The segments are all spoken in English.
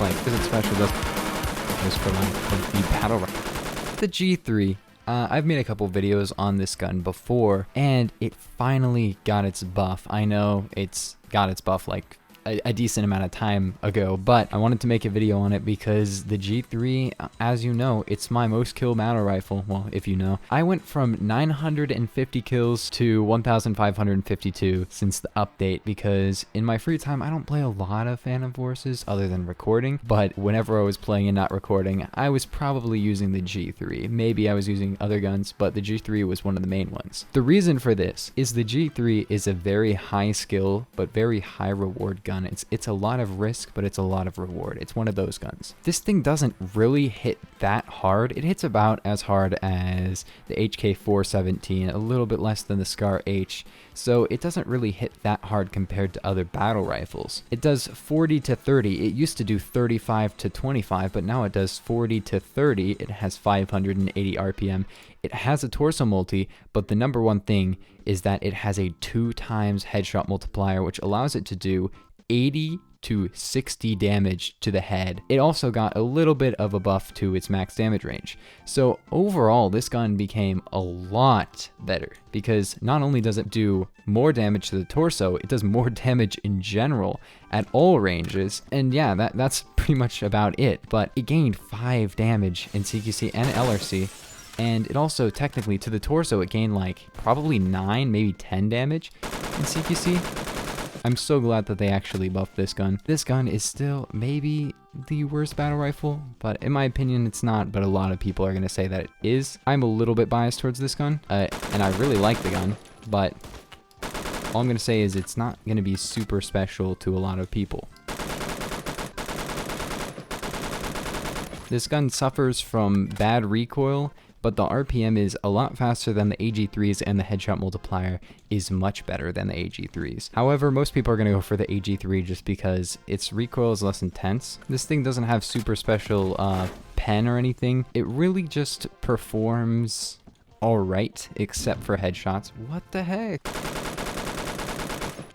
like, because it's special, just for like the battle rifle. The G3. I've made a couple videos on this gun before, and it finally got its buff. I know it's got its buff like a decent amount of time ago, but I wanted to make a video on it because the G3, as you know, it's my most kill battle rifle. Well, if you know, I went from 950 kills to 1,552 since the update, because in my free time I don't play a lot of Phantom Forces other than recording, but whenever I was playing and not recording, I was probably using the G3. Maybe I was using other guns, but the G3 was one of the main ones. The reason for this is the G3 is a very high skill but very high reward gun. It's a lot of risk, but it's a lot of reward. It's one of those guns. This thing doesn't really hit that hard. It hits about as hard as the HK417, a little bit less than the Scar H, so it doesn't really hit that hard compared to other battle rifles. It does 40 to 30. It used to do 35 to 25, but now it does 40 to 30. It has 580 RPM. It has a torso multi, but the number one thing is that it has a 2 times headshot multiplier, which allows it to do 80 to 60 damage to the head. It also got a little bit of a buff to its max damage range. So overall, this gun became a lot better because not only does it do more damage to the torso, it does more damage in general at all ranges. And yeah, that's pretty much about it. But it gained 5 damage in CQC and LRC. And it also, technically, to the torso, it gained like probably 9, maybe 10 damage in CQC. I'm so glad that they actually buffed this gun. This gun is still maybe the worst battle rifle, but in my opinion, it's not, but a lot of people are going to say that it is. I'm a little bit biased towards this gun, and I really like the gun, but all I'm going to say is it's not going to be super special to a lot of people. This gun suffers from bad recoil, but the RPM is a lot faster than the AG3s, and the headshot multiplier is much better than the AG3s. However, most people are going to go for the AG3 just because its recoil is less intense. This thing doesn't have super special pen or anything. It really just performs alright, except for headshots. What the heck?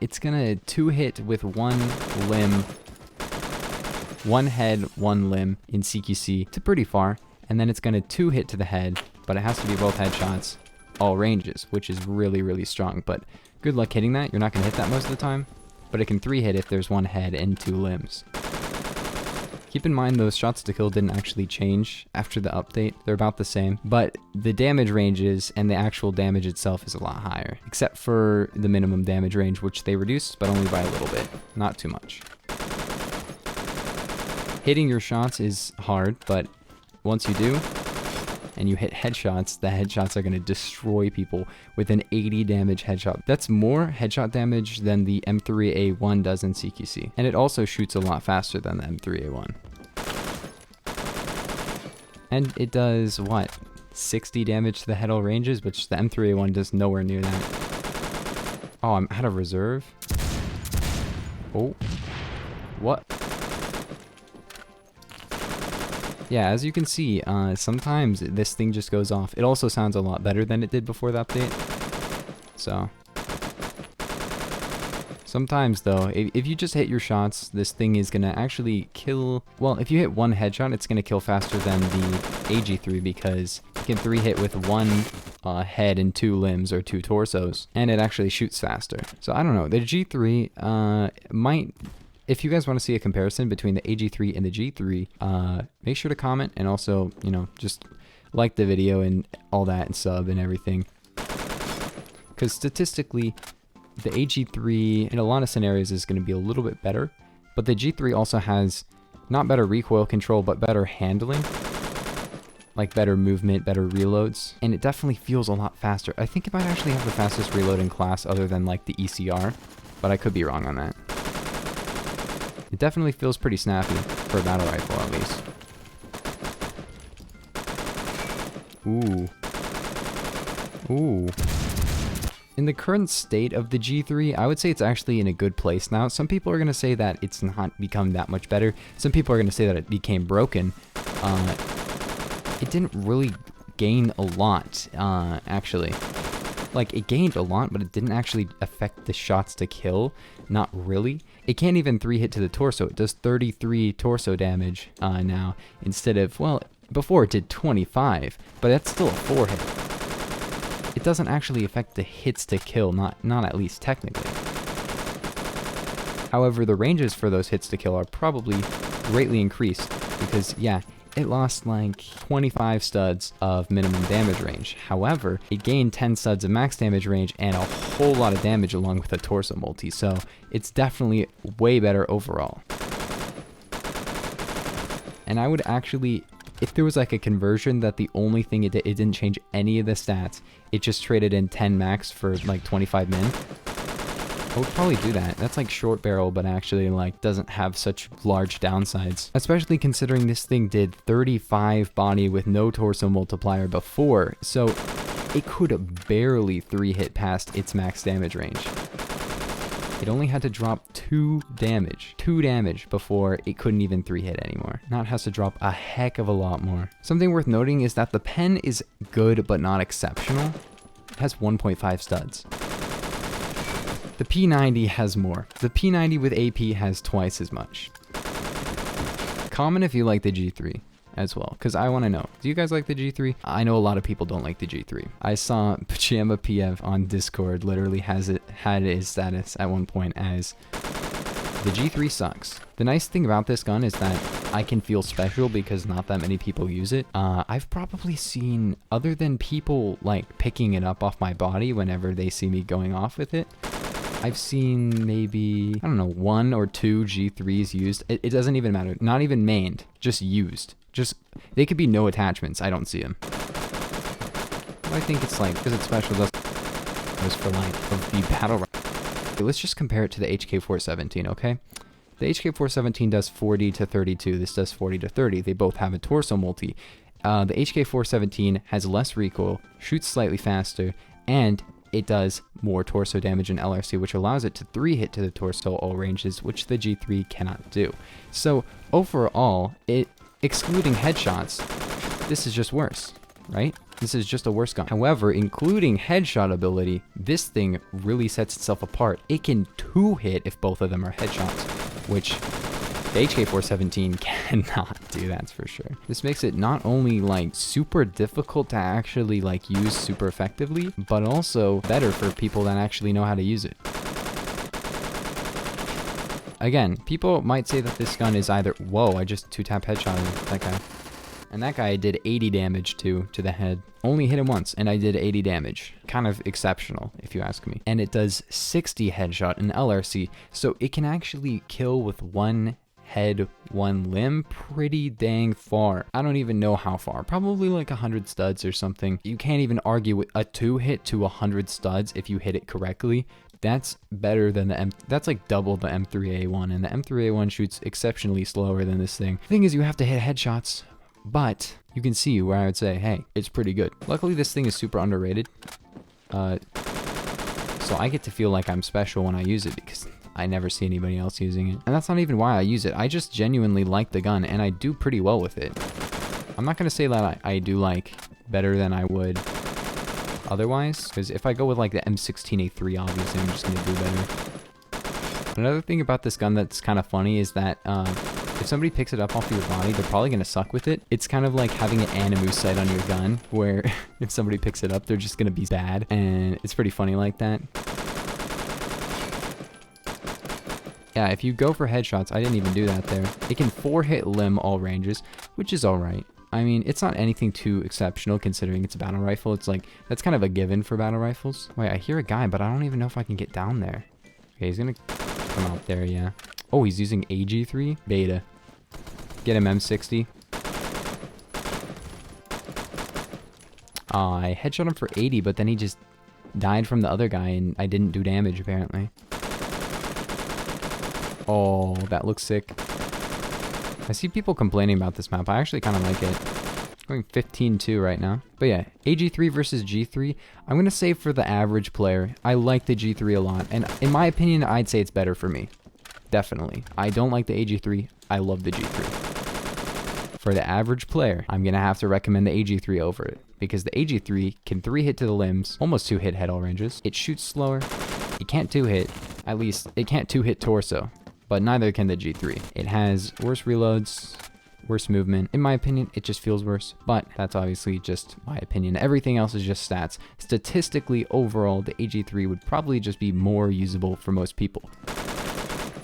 It's gonna 2-hit with one limb, one head, one limb in CQC to pretty far. And then it's going to 2-hit to the head, but it has to be both headshots, all ranges, which is really, really strong. But good luck hitting that. You're not going to hit that most of the time, but it can 3-hit if there's one head and 2 limbs. Keep in mind those shots to kill didn't actually change after the update. They're about the same, but the damage ranges and the actual damage itself is a lot higher, except for the minimum damage range, which they reduced, but only by a little bit, not too much. Hitting your shots is hard, but once you do, and you hit headshots, the headshots are going to destroy people with an 80 damage headshot. That's more headshot damage than the M3A1 does in CQC. And it also shoots a lot faster than the M3A1. And it does, what, 60 damage to the head all ranges, which the M3A1 does nowhere near that. Oh, I'm out of reserve? Oh. What? Yeah, as you can see, sometimes this thing just goes off. It also sounds a lot better than it did before the update. So, sometimes though, if you just hit your shots, this thing is gonna actually kill. Well, if you hit one headshot, it's gonna kill faster than the AG3 because you can 3-hit with one head and 2 limbs or 2 torsos, and it actually shoots faster. So I don't know. The G3 might. If you guys want to see a comparison between the AG3 and the G3, make sure to comment, and also, you know, just like the video and all that and sub and everything. Because statistically, the AG3 in a lot of scenarios is going to be a little bit better, but the G3 also has not better recoil control, but better handling. Like better movement, better reloads, and it definitely feels a lot faster. I think it might actually have the fastest reload in class other than like the ECR, but I could be wrong on that. It definitely feels pretty snappy for a battle rifle, at least. Ooh. Ooh. In the current state of the G3, I would say it's actually in a good place now. Some people are going to say that it's not become that much better. Some people are going to say that it became broken. It didn't really gain a lot, actually. Like, it gained a lot, but it didn't actually affect the shots to kill. Not really. It can't even 3-hit to the torso. It does 33 torso damage now, instead of, well, before it did 25, but that's still a 4-hit. It doesn't actually affect the hits to kill, not at least technically. However, the ranges for those hits to kill are probably greatly increased, because, yeah, it lost like 25 studs of minimum damage range. However, it gained 10 studs of max damage range and a whole lot of damage along with a torso multi, so it's definitely way better overall. And I would actually, if there was like a conversion that the only thing it didn't change any of the stats, it just traded in 10 max for like 25 min, I would probably do that. That's like short barrel, but actually like doesn't have such large downsides. Especially considering this thing did 35 body with no torso multiplier before, so it could barely 3-hit past its max damage range. It only had to drop 2 damage before it couldn't even 3-hit anymore. Now it has to drop a heck of a lot more. Something worth noting is that the pen is good but not exceptional. It has 1.5 studs. The P90 has more. The P90 with AP has twice as much. Comment if you like the G3 as well, because I want to know. Do you guys like the G3? I know a lot of people don't like the G3. I saw Pajama PF on Discord literally had his status at one point as, the G3 sucks. The nice thing about this gun is that I can feel special because not that many people use it. I've probably seen, other than people like picking it up off my body whenever they see me going off with it, I've seen maybe, I don't know, 1 or 2 G3s used. It doesn't even matter. Not even mained. Just used. They could be no attachments. I don't see them. I think it's like, because it's special, that's for like the battle. Okay, let's just compare it to the HK417, okay? The HK417 does 40 to 32. This does 40 to 30. They both have a torso multi. The HK417 has less recoil, shoots slightly faster, and it does more torso damage in LRC, which allows it to 3-hit to the torso all ranges, which the G3 cannot do. So overall, excluding headshots, this is just worse, right? This is just a worse gun. However, including headshot ability, this thing really sets itself apart. It can 2-hit if both of them are headshots, which the HK417 cannot do, that's for sure. This makes it not only like super difficult to actually like use super effectively, but also better for people that actually know how to use it. Again, people might say that this gun is either, whoa, I just 2-tap headshot that guy. And that guy I did 80 damage to the head. Only hit him once, and I did 80 damage. Kind of exceptional, if you ask me. And it does 60 headshot in LRC, so it can actually kill with 1 head, 1 limb pretty dang far. I don't even know how far. Probably like 100 studs or something. You can't even argue with a 2-hit to 100 studs if you hit it correctly. That's better than the that's like double the M3A1, and the M3A1 shoots exceptionally slower than this thing. The thing is, you have to hit headshots, but you can see where I would say, hey, it's pretty good. Luckily, this thing is super underrated. So I get to feel like I'm special when I use it because I never see anybody else using it. And that's not even why I use it. I just genuinely like the gun, and I do pretty well with it. I'm not going to say that I do like better than I would otherwise, because if I go with like the M16A3, obviously I'm just going to do better. Another thing about this gun that's kind of funny is that if somebody picks it up off your body, they're probably going to suck with it. It's kind of like having an animu sight on your gun, where if somebody picks it up, they're just going to be bad, and it's pretty funny like that. Yeah, if you go for headshots, I didn't even do that there. It can 4-hit limb all ranges, which is alright. I mean, it's not anything too exceptional considering it's a battle rifle. It's like, that's kind of a given for battle rifles. Wait, I hear a guy, but I don't even know if I can get down there. Okay, he's gonna come out there, yeah. Oh, he's using AG3? Beta. Get him, M60. I headshot him for 80, but then he just died from the other guy, and I didn't do damage, apparently. Oh, that looks sick. I see people complaining about this map. I actually kind of like it. Going 15-2 right now. But yeah, AG3 versus G3. I'm going to say for the average player, I like the G3 a lot. And in my opinion, I'd say it's better for me. Definitely. I don't like the AG3. I love the G3. for the average player, I'm gonna have to recommend the AG3 over it, because the AG3 can 3-hit to the limbs, almost 2-hit head all ranges. It shoots slower. It can't 2-hit. At least it can't 2-hit torso, but neither can the G3. It has worse reloads, worse movement. In my opinion, it just feels worse, but that's obviously just my opinion. Everything else is just stats. Statistically, overall, the AG3 would probably just be more usable for most people.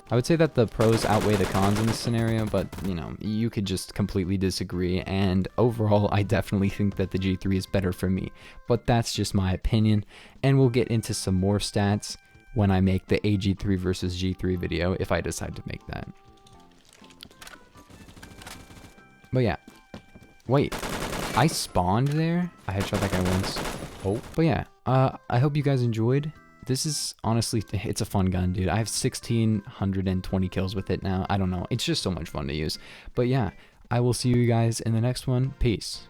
I would say that the pros outweigh the cons in this scenario, but, you know, you could just completely disagree, and overall, I definitely think that the G3 is better for me, but that's just my opinion, and we'll get into some more stats when I make the AG3 versus G3 video, if I decide to make that. But yeah, wait, I spawned there? I headshot that guy once. Oh, but yeah, I hope you guys enjoyed. This is honestly, it's a fun gun, dude. I have 1,620 kills with it now. I don't know. It's just so much fun to use. But yeah, I will see you guys in the next one. Peace.